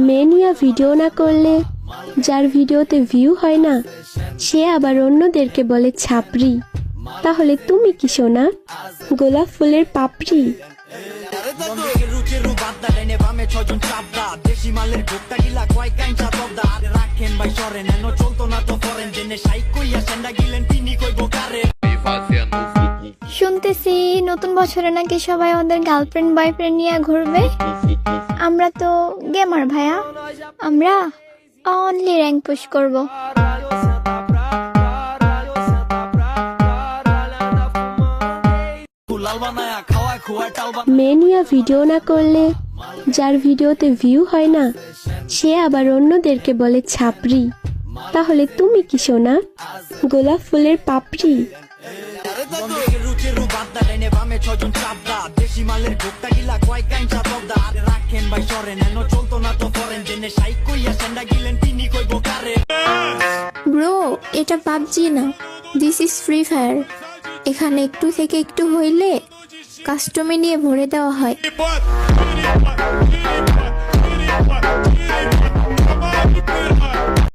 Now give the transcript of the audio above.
মেয়ে নিয়ে ভিডিও না করলে যার ভিডিওতে ভিউ হয় না সে আবার অন্যদেরকে বলে ছাপরি। তাহলে তুমি কি সোনা, গোলাপ ফুলের পাপড়ি? শুনতেছি নতুন বছরে নাকি সবাই আমাদের গার্লফ্রেন্ড বয়ফ্রেন্ড নিয়ে ঘুরবে। আমরা তো গেমার ভাইয়া, আমরা অনলি র্যাঙ্ক পুশ করব। মেয়ে নিয়ে ভিডিও না করলে যার ভিডিওতে ভিউ হয় না সে আবার অন্যদেরকে বলে ছাপরি। তাহলে তুমি কি সোনা, গোলাপ ফুলের পাপড়ি? ব্রো, এটা পাবজি না, দিস ইজ ফ্রি ফায়ার। এখানে একটু থেকে একটু হইলে কাস্টমে নিয়ে ভরে দেওয়া হয়।